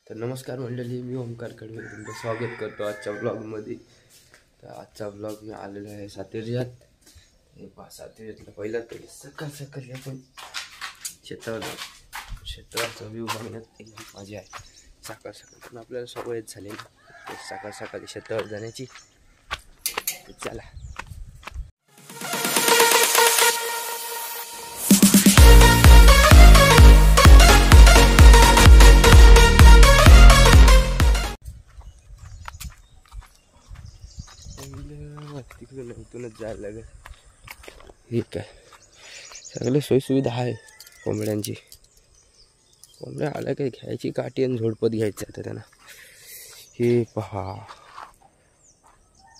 तर नमस्कार मंडळी, मी ओमकार कडवे तुमचं स्वागत करतो आजच्या ब्लॉगमध्ये। तर आजचा ब्लॉग मी आलेलो आहे सातेर्यात। हे पहा सातेर्यातला पहिला तरी सकाळ सकाळी आपण क्षेत्राचा व्ह्यू बघण्यात एकदम मजा आहे। सकाळ सकाळी पण आपल्याला सवयच झाली ना सकाळ सकाळी क्षेत्रावर जाण्याची। चला तिकडे इथूनच जायला लागेल। ठीक आहे, सगळे सोयीसुविधा आहे कोंबड्यांची। कोंबड्या आल्या काही घ्यायची काठी आणि झोडपत घ्यायचं आता त्यांना। हे पहा,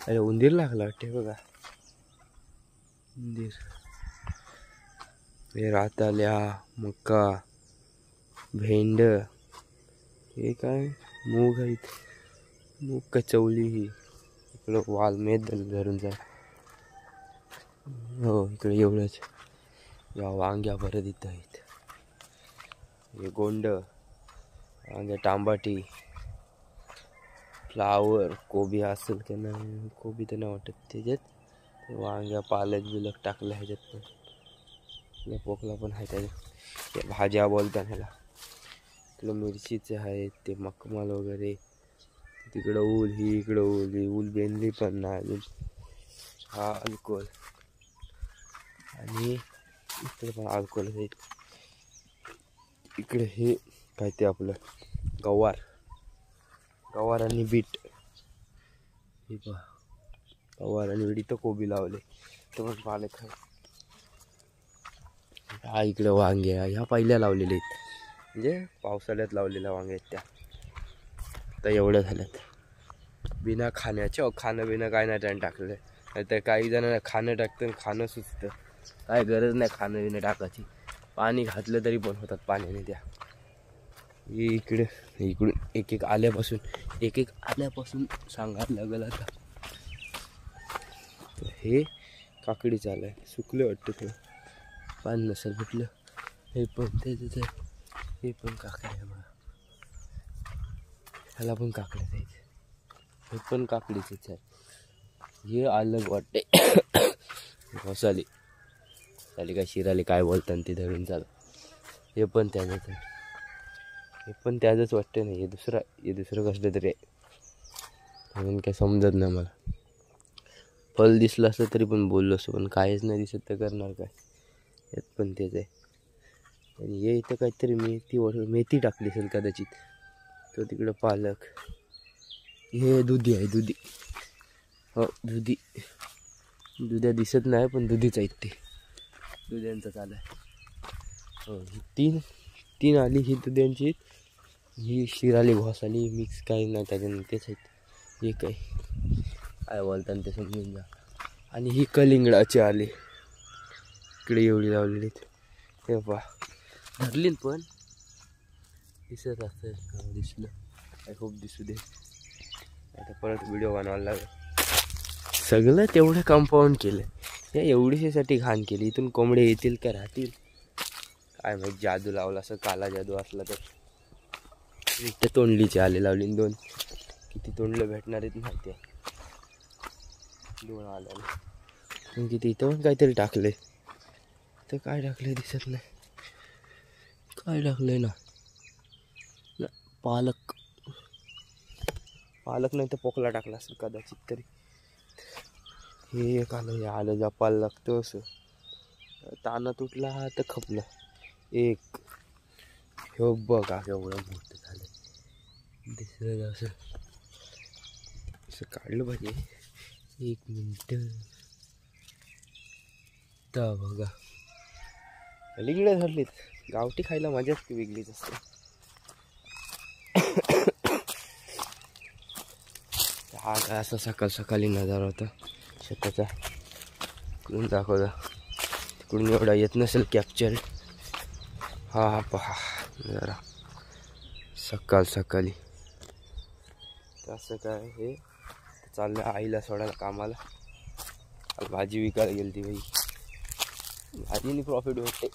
अरे उंदीर लागला वाटते बघा, उंदीर। हे राताल्या, मका, भेंड, हे काय मूग आहेत, मूग का चवली ही। इकडं वाल मेद धरून जाय। हो इकडे एवढंच, या वांग्या परत इथं आहेत। हे गोंड, वांग्या, टांबाटी, फ्लावर, कोबी असेल का नाही, कोबी तर नाही वाटत त्याच्यात। वांग्या, पालक बिलक टाकलं ह्याच्यात पण, पोकला पण आहे त्याच्यात। ते भाज्या बोलतात ह्याला, इकडं मिरचीचे आहेत, ते मखमल वगैरे। तिकडं ऊल, ही इकडं ऊल, ही ऊल बेनली पण नाही। हा अल्कोहोल, आणि इकडे पण अल्कोहोल आहे। इकडे हे काय ते आपलं गवार, गवार आणि बीट। हे पहा, गवार आणि बीट, इथं कोबी लावले, तर पण पालक आहे। हा इकडे वांगे, ह्या पहिल्या लावलेल्या आहेत, म्हणजे पावसाळ्यात लावलेल्या वांगे आहेत त्या। तर एवढं झाल्यात बिना खाण्याच्या, खाणं बिणं काय नाही त्यानं टाकलं। नाही तर काही जणांना खाणं टाकतं, खाणं सुचतं, काय गरज नाही खाणं बिणं टाकायची। पाणी घातलं तरी पण होतात पाण्याने त्या। इकडे इकडून एक आल्यापासून सांगायला लागलं आता। हे काकडी चालू आहे, सुकले वाटतं ते, पाणी नसेल भेटलं। हे पण त्याच आहे, हे पण काकडी आहे बघा, ह्याला पण काकड्या द्यायचे, हे पण काकडीचेच आहे। हे अलग वाटते घोसाली साली काय शिराली काय बोलतात ते धरून चालू। हे पण त्याचंच आहे, हे पण त्याचंच वाटते ना, हे दुसरं कसलं तरी आहे, म्हणून काय समजत नाही मला। फल दिसलं असतं तरी पण बोललो असतो, पण काहीच नाही दिसत तर करणार काय। यात पण तेच आहे। आणि हे इथं काहीतरी मेथी टाकली असेल कदाचित, तो तिकडं पालक। हे दुधी आहे, दुधी, हो दुधी, दुध्या दिसत नाही पण दुधीच आहेत ते, दुध्यांचं चालू आहे। हो तीन आली ही दुध्यांची, ही शिराली घोसाली मिक्स काही नाही त्याच्यानं, तेच आहेत। हे काय बोलतात ते समजून जा। आणि ही कलिंगडाची आली, इकडे एवढी लावलेली आहेत। हे पहा धरली पण दिसत असेल, दिसलं, आय होप दिसू दे। आता परत व्हिडिओ बनवायला लागेल। सगळं तेवढं कंपाऊंड केलं, या एवढीशासाठी घाण केली। इथून कोंबडे येतील का राहतील काय माहित, जादू लावला असं, काला जादू असला तर। इथं तोंडलीचे आले लावली, 2 किती तोंडलं भेटणार आहेत माहिती आहे, 2 आले किती। इथं पण काहीतरी टाकले, तर काय टाकले दिसत नाही, काय टाकलंय ना, पालक नाही तर पोकला टाकला असेल कदाचित तरी। हे एक आलं जपायला लागतं असं, ताना तुटला तर खपलं। एक हे बघा एवढं मोठं झालं, दिसलं असं काढलं पाहिजे। 1 मिनिट, तर बघा कलिंगडे धरलीत, गावठी खायला मजाच ती वेगळीच असते। हा काय असं सकाळ सकाळी नजारा होता शेताचा, इकडून दाखवता, तिकडून एवढा येत नसेल कॅप्चर। हा पहा जरा सकाळ सकाळी असं काय। हे चाललं आईला सोडायला कामाला, भाजी विकायला गेली ती बाई, भाजीने प्रॉफिट भेटते,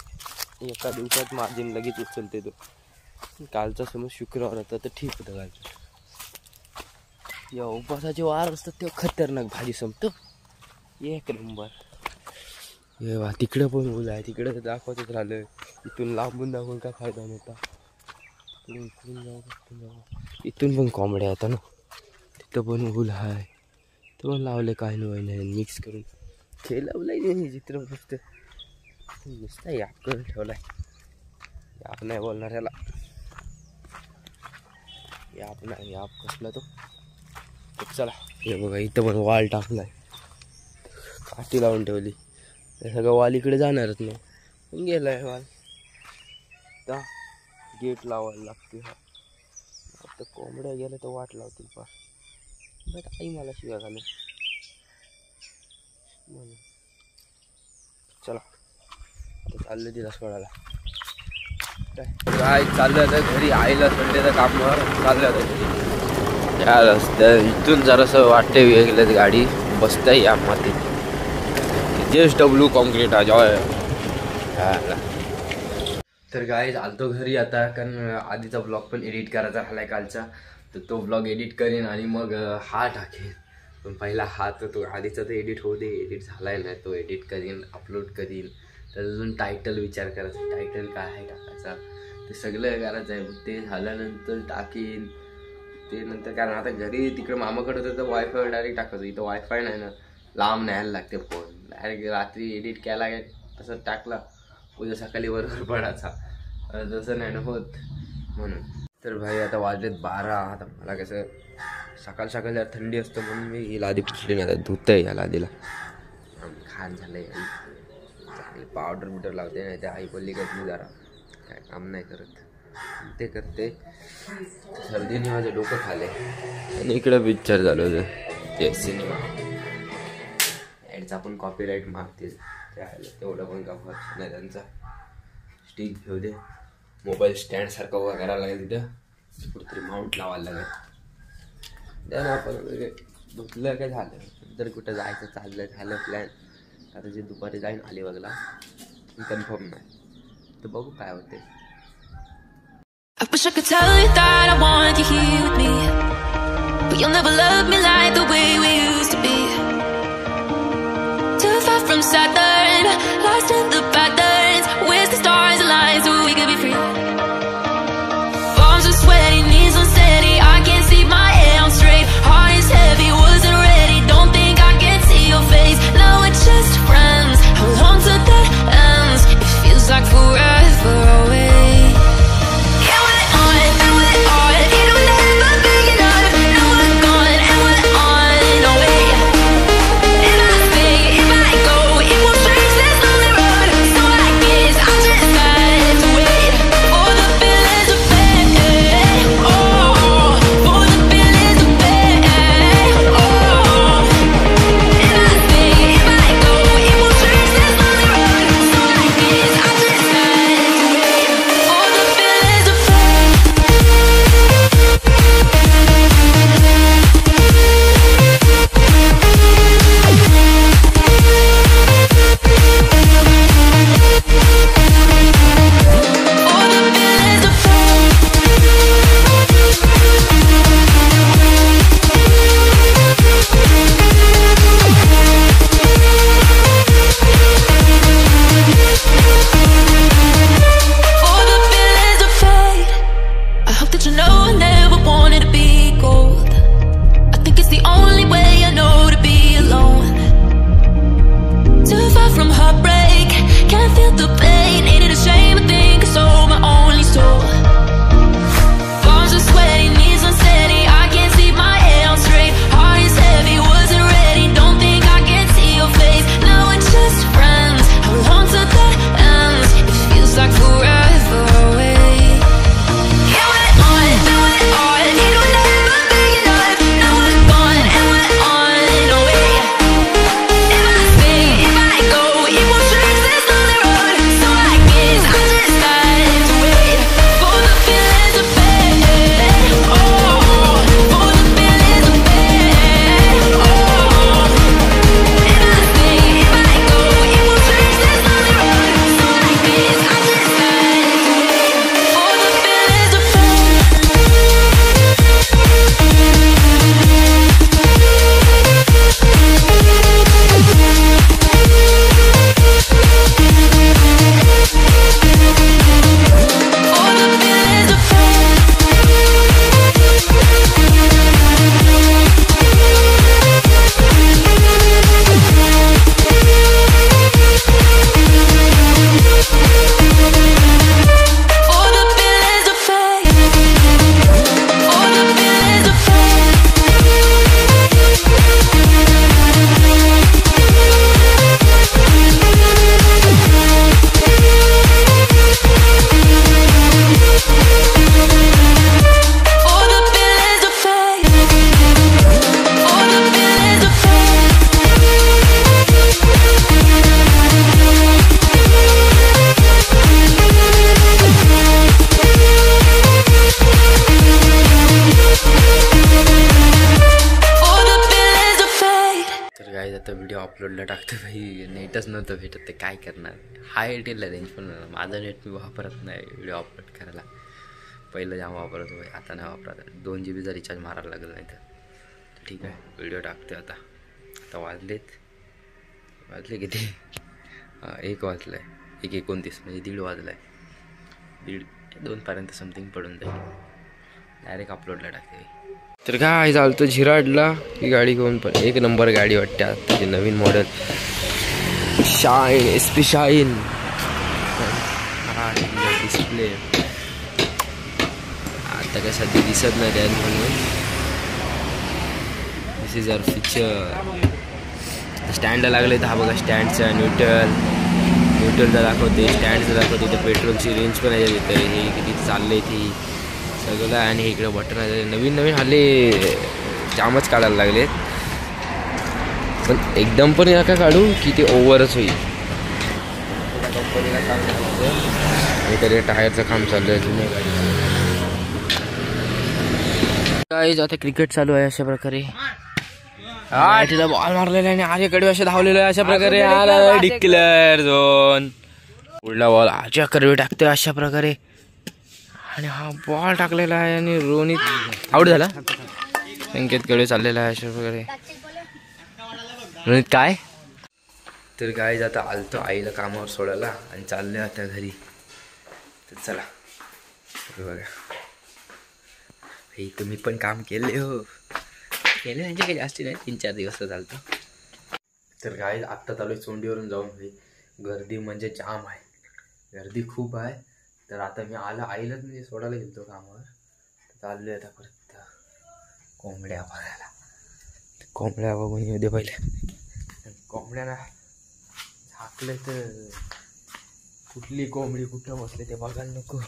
एका दिवसात मार्जिन लगेच उचलते तो। कालचा समज शुक्रवार होता तर ठीक होतं कालचं. या उपवासाचे वार असतात तेव्हा खतरनाक भाजी संपतो. एक नंबर. हे वा तिकडं पण ऊल आहे. तिकडं तर दाखवतच राहिलं. इथून लांबून दाखवून काय फायदा नव्हता. इथून पण कोंबड्या येतात ना. तिथं पण ऊल आहे. तर पण लावले काय नाही मिक्स करून खेळवलंय नाही चित्र फक्त नुसता याप करून ठेवलाय. याप नाही बोलणार याला. याप नाही याप कसला तो. चला हे बघा इथं पण वाल टाकलाय. काठी लावून ठेवली. सगळं वाल इकडे जाणारच नाही. पण गेलाय वाल. आता गेट लावायला लागते. हा आता कोंबड्या गेल्या तर वाट लावतील फार. बट आई मला शिव्या घालून. चला आता चाललं तिला सोडायला. काय चाललं होतं घरी. आईला संडेचं कामावर चाललं होतं घरी. या रस्त्या इथून जरासं वाटते वेगळंच गाडी बसताय या मातीत. JSW concrete Joy. तर काय आलतो घरी आता कारण आधीचा ब्लॉग पण एडिट करायचा झालाय कालचा. तर तो ब्लॉग एडिट करीन आणि मग हा टाकेन. पण पहिला हा तर तो आधीचा तर एडिट होऊ दे. एडिट झालाय नाही तो एडिट करीन अपलोड करीन. तर अजून टायटल विचार करायचा. टायटल काय आहे टाकायचा ते सगळं करायचं आहे. ते झाल्यानंतर टाकीन. ते नंतर कारण आता घरी तिकडे मामाकडे होतं तर वायफाय डायरेक्ट टाकायचं. इथं वायफाय नाही ना. लांब न्यायला लागते फोन. डायरेक्ट रात्री एडिट केला काय तसं टाकला उद्या सकाळी बरोबर पडायचा. तसं नाही ना होत म्हणून. तर भाई आता वाजलेत 12. आता मला कसं सकाळ सकाळ जरा थंडी असतं म्हणून मी ही लादी पुसली नाही. आता धुत आहे या लादीला. खान झालं आहे. चांगली पावडर बिवडर लावते. नाही ते आई बोलली का तुम्ही जरा काय काम नाही करत ते करते. सर्दीने माझं डोकं खाले. आणि इकडं पिक्चर झालं होतं ते सिनेमा. ॲडचा पण कॉपीराईट मागतील. तेवढं पण का फरक नाही त्यांचा. स्टिक घेऊ दे. मोबाईल स्टँड सारखं उभा करायला लागेल. तिथं कुठेतरी माउंट लावायला लागेल. द्या ना आपण धुतलं काय झालं. तर कुठं जायचं चाललं झालं प्लॅन. आता जे दुपारी जाईन अलिबागला कन्फर्म नाही. तर बघू काय होते. I wish I could tell you that I want you here with me, but you'll never love me like the way we used to be. Too far from Saturn, lost in the patterns. Where's the stars align so we could be free? Palms are sweaty, knees unsteady. I can't see my head on straight. Heart is heavy, wasn't ready. Don't think I can see your face. Now we're just friends. How long till that ends? It feels like forever away. Video अपलोडला टाकतो भाई, नेटच नव्हतं भेटत, ते काय करणार. हाय एअरटेलला range पण माझं नेट मी वापरत नाही व्हिडिओ अपलोड करायला. पहिलं जेव्हा वापरत होय, आता नाही वापरत. 2 GB रिचार्ज मारायला लागलं नाही तर ठीक आहे. व्हिडिओ टाकते आता. वाजले किती? 1 वाजलं आहे. 1:29 म्हणजे 1:30 वाजला आहे. 1:30-2 समथिंग पडून जाईल. डायरेक्ट अपलोडला टाकते. तर काय चालतं झिराडला ही गाडी घेऊन, पण 1 नंबर गाडी वाटते. त्याची नवीन model shine, SP shine. Display आता काय सध्या दिसत नाही त्यात, म्हणून दिस इज आवर फीचर. स्टँडला लागले तर हा बघा स्टँडचा न्यूट्रलचा दाखवते, स्टँडचा दाखवते. इथं पेट्रोलची रेंज पण आहे तिथं, हे किती चालले ती सगळं. आणि इकडं बटन आहे. नवीन हल्ली जामच काढायला लागलेत, पण एकदम पण नका काढू की ते ओव्हरच होईल. कंपनीला काम करायचं आणि तरी टायरचं काम चालू आहे जुन्या गाडीचं. काय आता क्रिकेट चालू आहे अशा प्रकारे. तिला बॉल मारलेला आणि आर्यकडे अशा धावलेलं आहे अशा प्रकारे. आला डिक्लेअर झोन. पुढला बॉल आर्य कडवे टाकतोय अशा प्रकारे, आणि हा बॉल टाकलेला आहे आणि रोहित आऊट झाला. संकेत कडे चाललेला आहे अशा प्रकारे. रोहित काय तर काय आता आलतो आईला कामावर सोडायला आणि चालले आता घरी. तर चला बघा हे तुम्ही पण काम केले हो, केले म्हणजे काही जास्ती नाही, 3-4 दिवस चालतो. तर काय आत्ता चालू आहे चोंडीवरून जाऊन. गर्दी म्हणजे जाम आहे, गर्दी खूप आहे. तर आता मी आईलाच म्हणजे सोडायला गेलो कामावर. चाललो आहे आता परत कोंबड्या बघायला. कोंबड्या बघून येऊ दे पहिले. कोंबड्याला झाकलं तर कुठली कोंबडी कुठं बसले ते बघायला नको.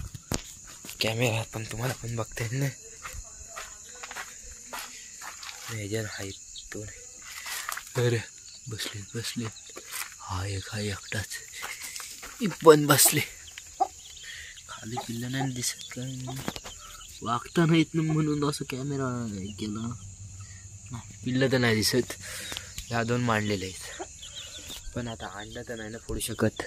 कॅमेरा पण तुम्हाला पण बघता येत ना. मेजर हाय तो नाही. अरे बसले हा एकटाच पण बसले. खाली पिल्लं नाही दिसत, काय वागता नाहीत ना म्हणून असं कॅमेरा केला. पिल्लं तर नाही दिसत. ह्या 2 मांडलेले आहेत, पण आता अंडा तर नाही ना फोडू शकत.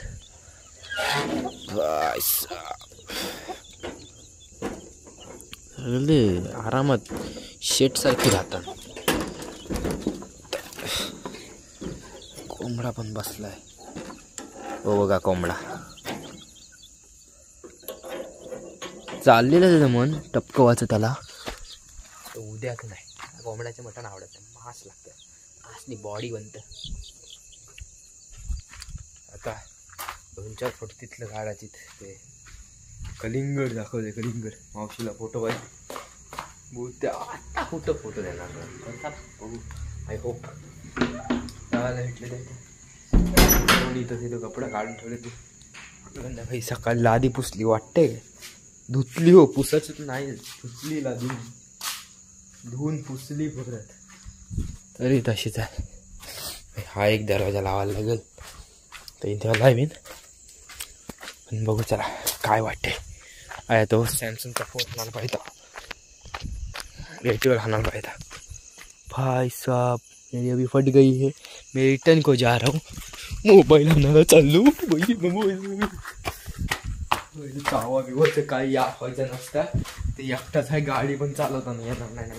आरामात शेट सारखी राहतात. कोंबडा पण बसलाय. हो बघा कोंबडा चाललेलं त्याचं मन टपकवाचं त्याला. उद्याच नाही कोंबड्याचं मटण आवडत नाही, मांस लागतं. मांसनी बॉडी बनतं. आता 2-4 फूट तिथलं काढायची. ते कलिंगड दाखवते, कलिंगड मावशीला फोटो पाहिजे. बोलते आता कुठं फोटो देणार बघू. आय होप गावाला भेटले ते तर तिथं कपडा काढून ठेवले. ते भाई सकाळी लादी पुसली वाटते, धुतली हो, पुसाच नाही धुतली लादी, धुवून पुसली परत तरी तशीच आहे. हा एक दरवाजा लावायला लागेल तर इथे लावीन. पण बघू चला काय वाटते. आया तो सॅमसंगचा फोन आणायला पाहिजे, रेटिवर आणायला पाहिजे. भाई साहब मेरी अभी फट गई है, मैं रिटर्न को जा रहा हूँ. मोबाईल आणायला चाललो. चावा बिवाचं काही व्हायचं नसतं. ते एकटाच आहे, गाडी पण चालवता नाही येणार नाही.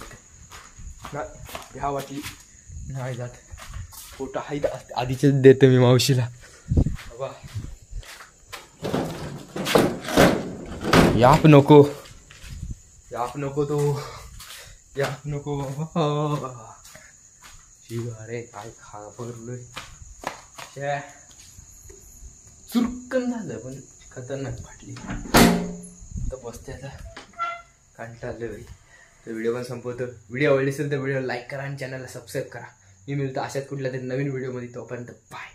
ह्या वाटली नाही जात. फोटो आहे आधीचेच देतो मी मावशीला. बाबा याप नको तो याप नको बाबा. अरे काय खाबरलोय, चुरकन झालं पण खतरनाक फाटली. तर बसते आता कंटाळले भाई. तर व्हिडिओ पण संपवतो. व्हिडिओ आवडली असेल तर व्हिडिओ लाईक करा आणि चॅनलला सबस्क्राईब करा. मी मिळतो अशाच कुठल्या तरी नवीन व्हिडिओमध्ये. तोपर्यंत बाय.